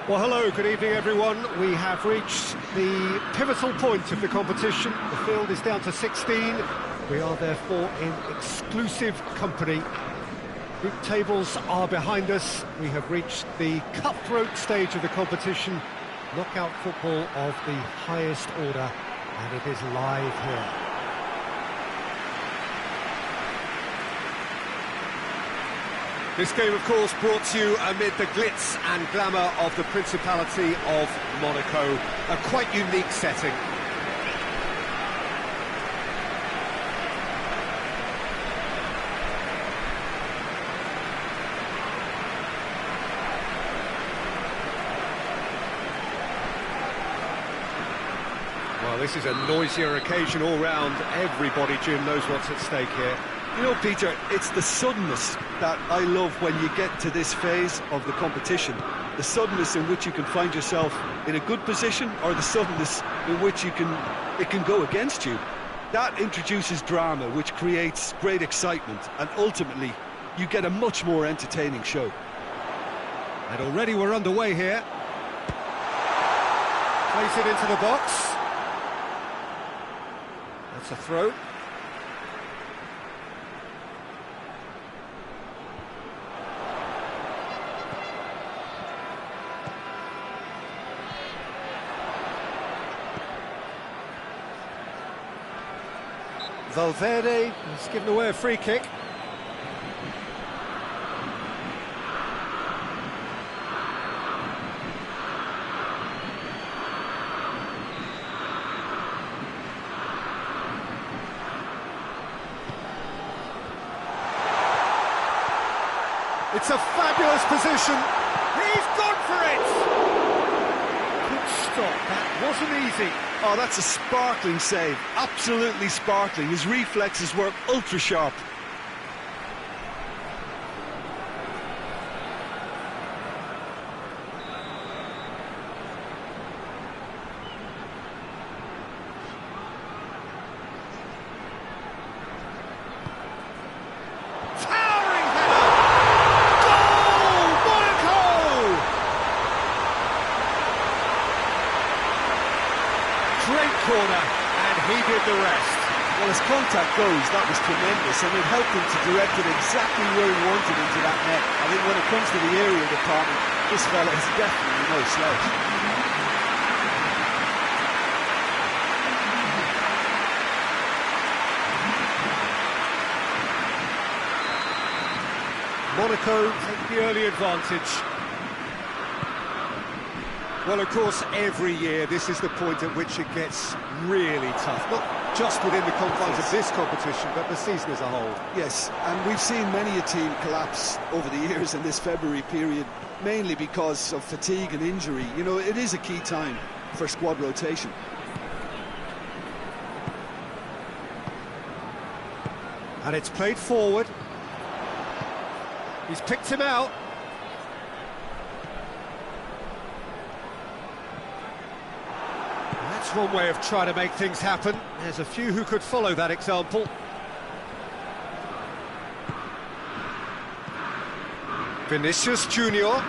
Well, hello, good evening, everyone. We have reached the pivotal point of the competition. The field is down to 16. We are therefore in exclusive company. Group tables are behind us. We have reached the cutthroat stage of the competition. Knockout football of the highest order, and it is live here. This game, of course, brought to you amid the glitz and glamour of the Principality of Monaco. A quite unique setting. Well, this is a noisier occasion all round. Everybody, Jim, knows what's at stake here. You know, Peter, it's the suddenness that I love when you get to this phase of the competition. The suddenness in which you can find yourself in a good position, or the suddenness in which it can go against you. That introduces drama, which creates great excitement, and ultimately you get a much more entertaining show. And already we're underway here. Place it into the box. That's a throw. Valverde has given away a free kick. It's a fabulous position. He's gone for it! Good stop, that wasn't easy. Oh, that's a sparkling save. Absolutely sparkling. His reflexes were ultra sharp. Great corner, and he did the rest. Well, as contact goes, that was tremendous, and it helped him to direct it exactly where he wanted into that net. I think when it comes to the aerial department, this fella is definitely no slouch. Monaco take the early advantage. Well, of course, every year this is the point at which it gets really tough. Not just within the confines of this competition, but the season as a whole. Yes, and we've seen many a team collapse over the years in this February period, mainly because of fatigue and injury. You know, it is a key time for squad rotation. And it's played forward. He's picked him out. That's one way of trying to make things happen. There's a few who could follow that example. Vinicius Junior.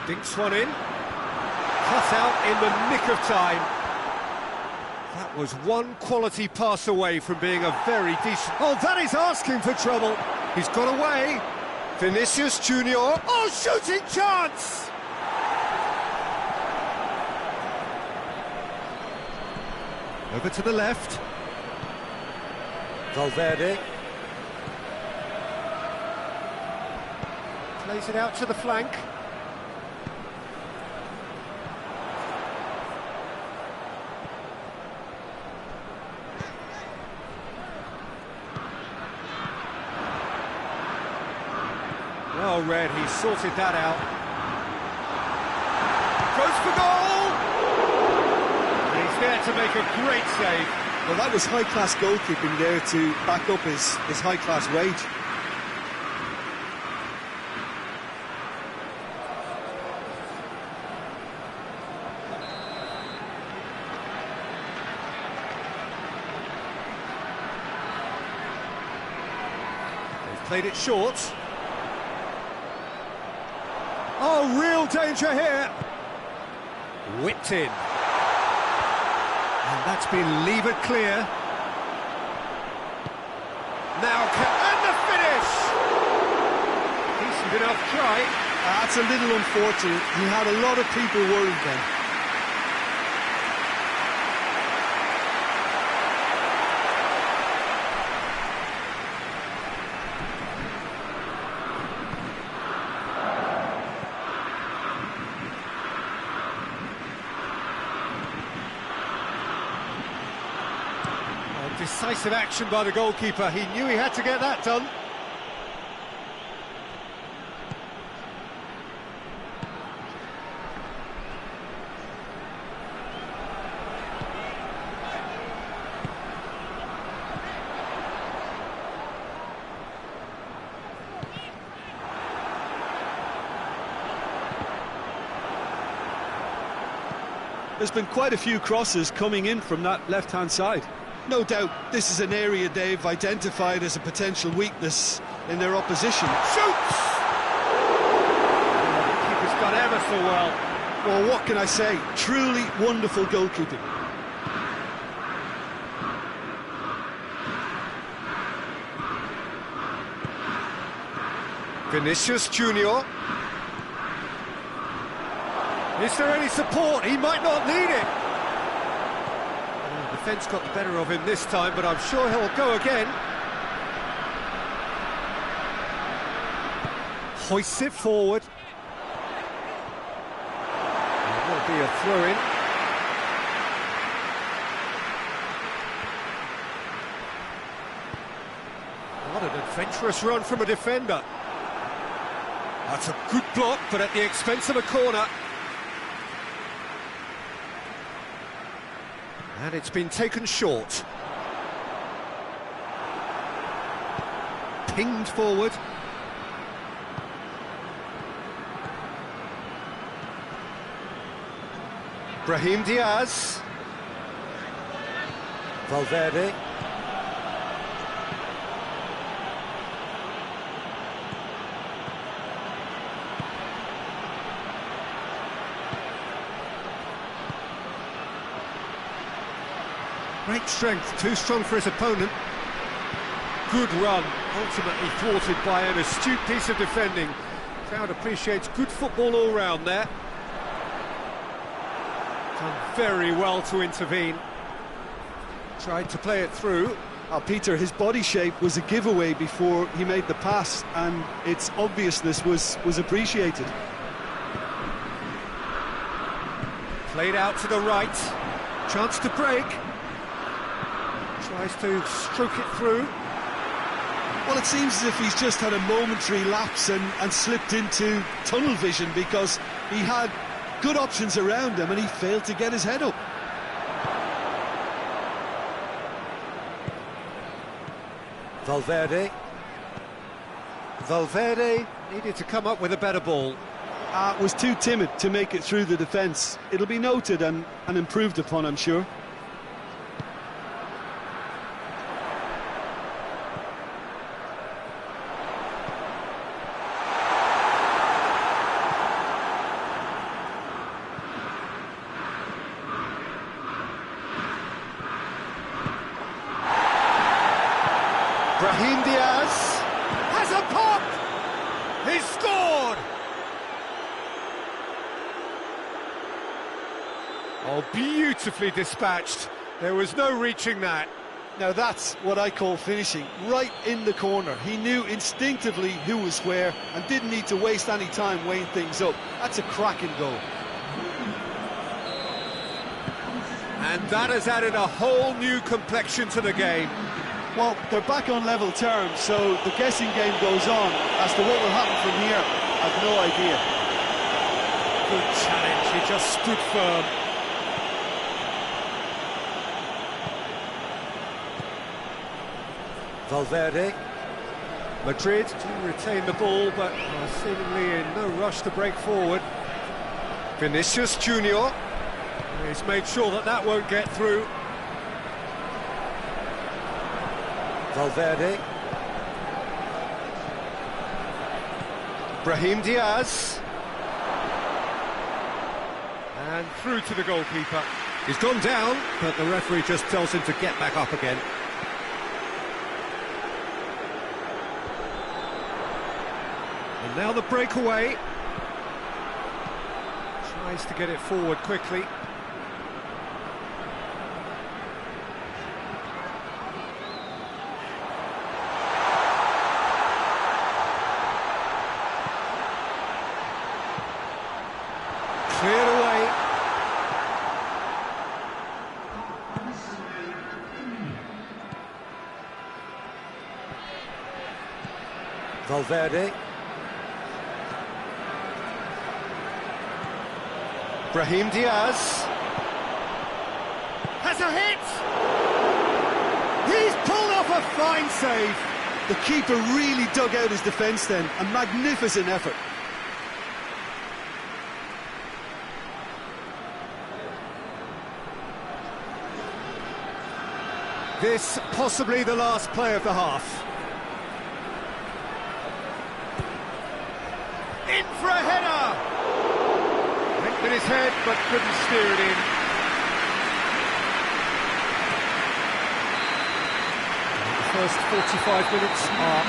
Dinks one in. Cut out in the nick of time. That was one quality pass away from being a very decent... Oh, that is asking for trouble. He's got away. Vinicius Junior. Oh, shooting chance! Over to the left. Valverde. Plays it out to the flank. Well read, he sorted that out. Goes for goal! And he's there to make a great save. Well, that was high-class goalkeeping there to back up his high-class wage. Played it short. Oh, real danger here. Whipped in. And that's been levered clear. Now, and the finish! Decent enough try. That's a little unfortunate. He had a lot of people worried then. Decisive action by the goalkeeper. He knew he had to get that done. There's been quite a few crosses coming in from that left-hand side. No doubt this is an area they've identified as a potential weakness in their opposition. Shoots! The keeper's done ever so well. Well, what can I say? Truly wonderful goalkeeping. Vinicius Junior. Is there any support? He might not need it. The defence got the better of him this time, but I'm sure he'll go again. Hoists it forward. It will be a throw-in. What an adventurous run from a defender. That's a good block, but at the expense of a corner. And it's been taken short. Pinged forward. Brahim Diaz. Valverde. Great strength, too strong for his opponent. Good run, ultimately thwarted by an astute piece of defending. Crowd appreciates good football all round there. Done very well to intervene. Tried to play it through. Peter, his body shape was a giveaway before he made the pass, and its obviousness was appreciated. Played out to the right. Chance to break. Tries to stroke it through. Well, it seems as if he's just had a momentary lapse and slipped into tunnel vision, because he had good options around him and he failed to get his head up. Valverde. Valverde needed to come up with a better ball. Was too timid to make it through the defence. It'll be noted and improved upon, I'm sure. Brahim Diaz has a pop! He's scored! Oh, beautifully dispatched. There was no reaching that. Now that's what I call finishing, right in the corner. He knew instinctively who was where and didn't need to waste any time weighing things up. That's a cracking goal. And that has added a whole new complexion to the game. Well, they're back on level terms, so the guessing game goes on as to what will happen from here. I've no idea. Good challenge, he just stood firm. Valverde. Madrid do retain the ball, but are seemingly in no rush to break forward. Vinicius Junior. He's made sure that that won't get through. Valverde. Brahim Diaz. And through to the goalkeeper. He's gone down, but the referee just tells him to get back up again. And now the breakaway. Tries to get it forward quickly. Cleared away. Valverde. Brahim Diaz. Has a hit! He's pulled off a fine save. The keeper really dug out his defence then. A magnificent effort. This possibly the last play of the half. In for a header! Went with his head, but couldn't steer it in. The first 45 minutes are up.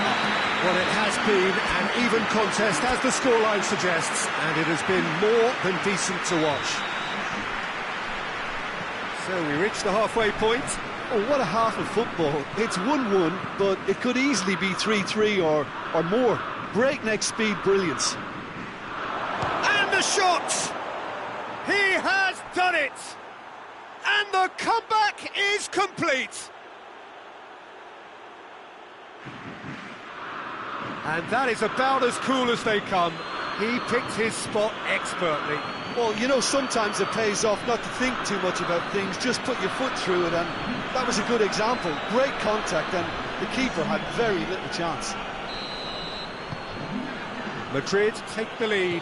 Well, it has been an even contest, as the scoreline suggests, and it has been more than decent to watch. So we reach the halfway point. Oh, what a half of football. It's 1-1, but it could easily be 3-3 or more. Breakneck speed brilliance. And the shot! He has done it! And the comeback is complete! And that is about as cool as they come. He picked his spot expertly. Well, you know, sometimes it pays off not to think too much about things, just put your foot through it, and that was a good example. Great contact, and the keeper had very little chance. Madrid take the lead.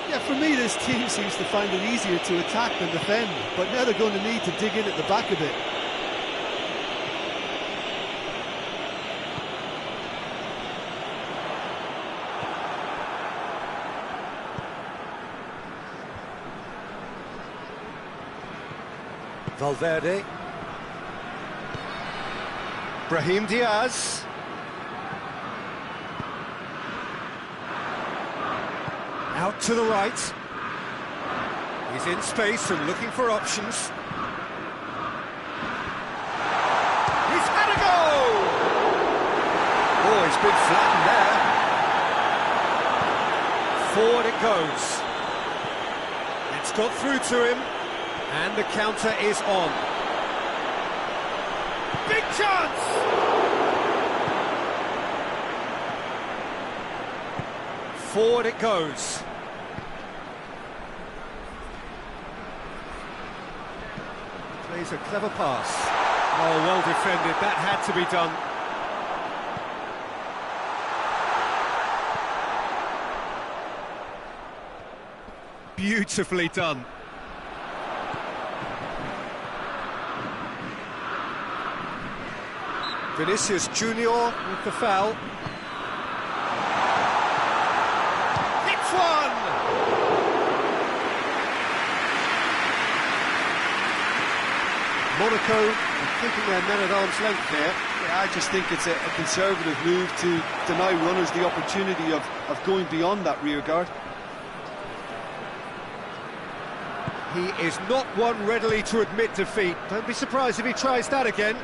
Yeah, for me, this team seems to find it easier to attack than defend, but now they're going to need to dig in at the back a bit. Valverde. Brahim Diaz. Out to the right. He's in space and looking for options. He's had a go! Oh, he's been flattened there. Forward it goes. It's got through to him. And the counter is on. Big chance! Forward it goes. Plays a clever pass. Oh, well defended. That had to be done. Beautifully done. Vinicius Junior with the foul. Hits one! Monaco keeping their men at arm's length there. Yeah, I just think it's a conservative move to deny runners the opportunity of going beyond that rear guard. He is not one readily to admit defeat. Don't be surprised if he tries that again.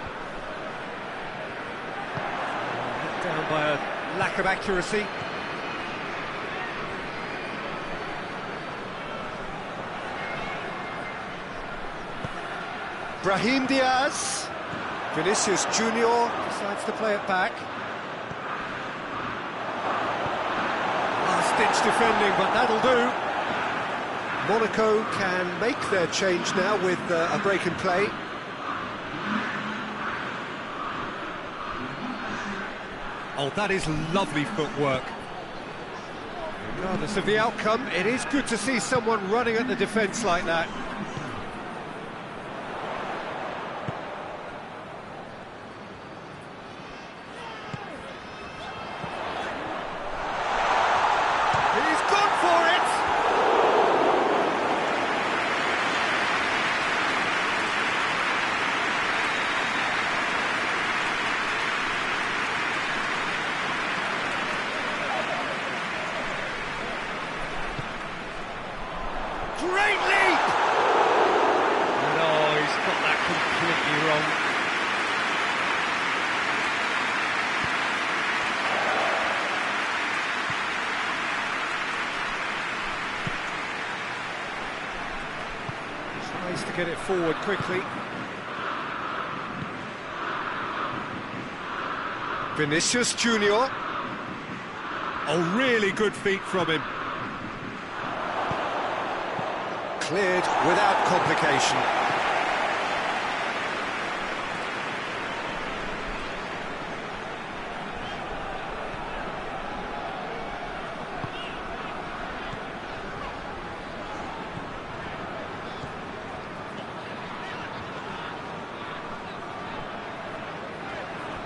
Down by a lack of accuracy. Brahim Diaz. Vinicius Junior decides to play it back. Last-ditch defending, but that'll do. Monaco can make their change now with a break in play. Oh, that is lovely footwork. Regardless of the outcome, it is good to see someone running at the defence like that. get it forward quickly. Vinicius Junior. Oh, really good feet from him. Cleared without complication.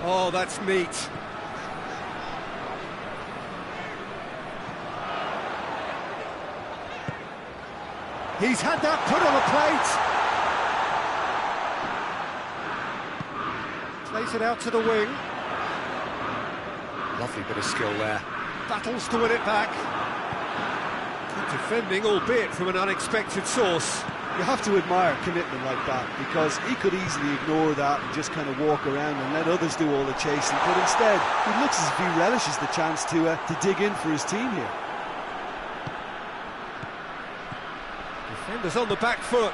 Oh, that's neat. He's had that put on a plate. Plays it out to the wing. Lovely bit of skill there. Battles to win it back. Good defending, albeit from an unexpected source. You have to admire commitment like that, because he could easily ignore that and just kind of walk around and let others do all the chasing, but instead he looks as if he relishes the chance to dig in for his team here. Defenders on the back foot.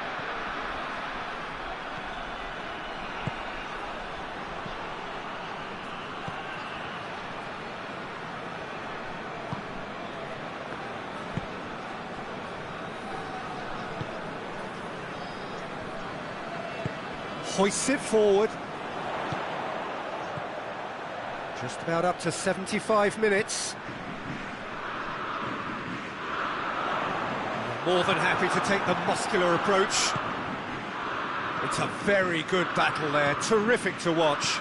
Hoists it forward. Just about up to 75 minutes. More than happy to take the muscular approach. It's a very good battle there, terrific to watch.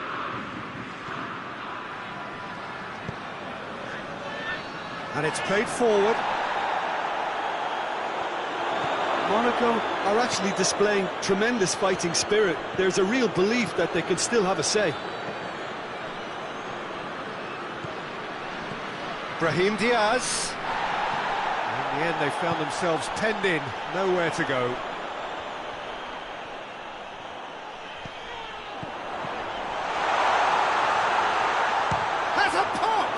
And it's played forward. Monaco are actually displaying tremendous fighting spirit. There's a real belief that they can still have a say. Brahim Diaz. In the end, they found themselves penned in, nowhere to go. Has a pop!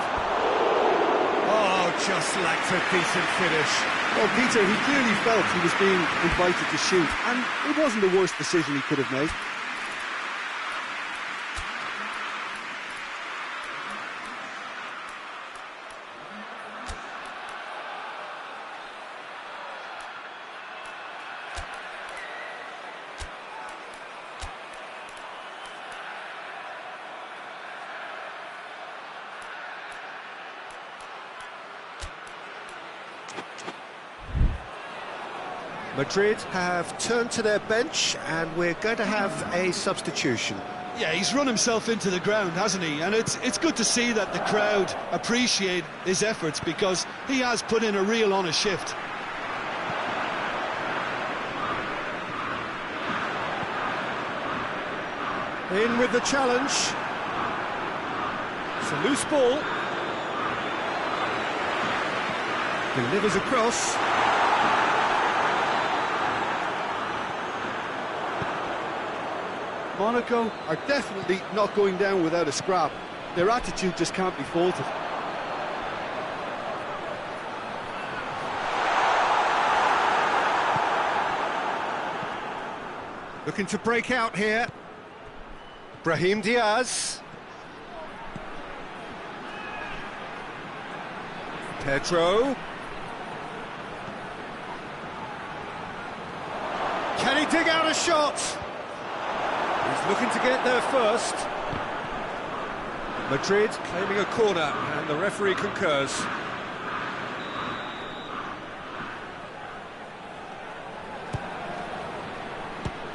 Oh, just lacked a decent finish. Well, Peter, he clearly felt he was being invited to shoot, and it wasn't the worst decision he could have made. Madrid have turned to their bench, and we're going to have a substitution. Yeah, he's run himself into the ground, hasn't he? And it's good to see that the crowd appreciate his efforts, because he has put in a real honest shift. In with the challenge. It's a loose ball. Delivers across. Monaco are definitely not going down without a scrap. Their attitude just can't be faulted. Looking to break out here. Brahim Diaz. Pedro. Can he dig out a shot? He's looking to get there first. Madrid claiming a corner, and the referee concurs.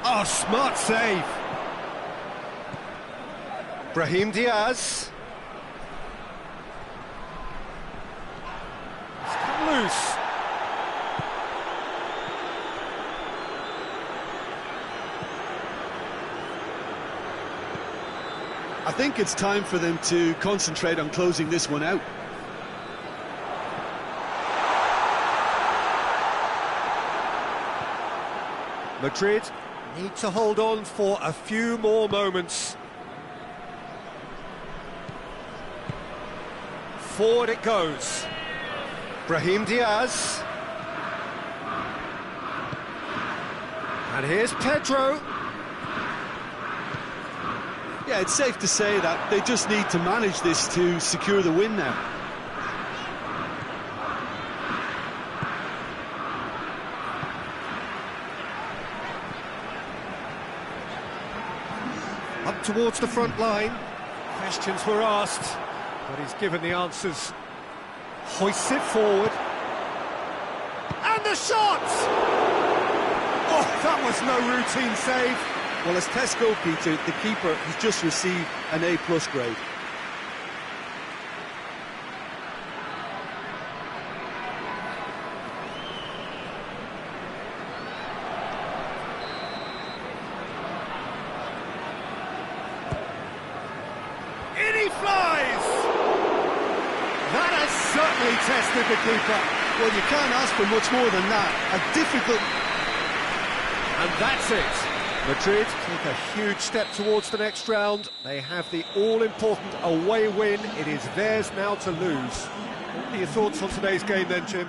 Oh, smart save. Brahim Diaz. It's come loose. I think it's time for them to concentrate on closing this one out. Madrid need to hold on for a few more moments. Forward it goes. Brahim Diaz. And here's Pedro. Yeah, it's safe to say that they just need to manage this to secure the win now. Up towards the front line. Questions were asked, but he's given the answers. Hoists it forward. And the shot! Oh, that was no routine save. Well, as Tesco, Peter, the keeper has just received an A+ grade. In he flies! That has certainly tested the keeper. Well, you can't ask for much more than that. A difficult... And that's it. Madrid take a huge step towards the next round. They have the all-important away win. It is theirs now to lose. What are your thoughts on today's game then, Jim?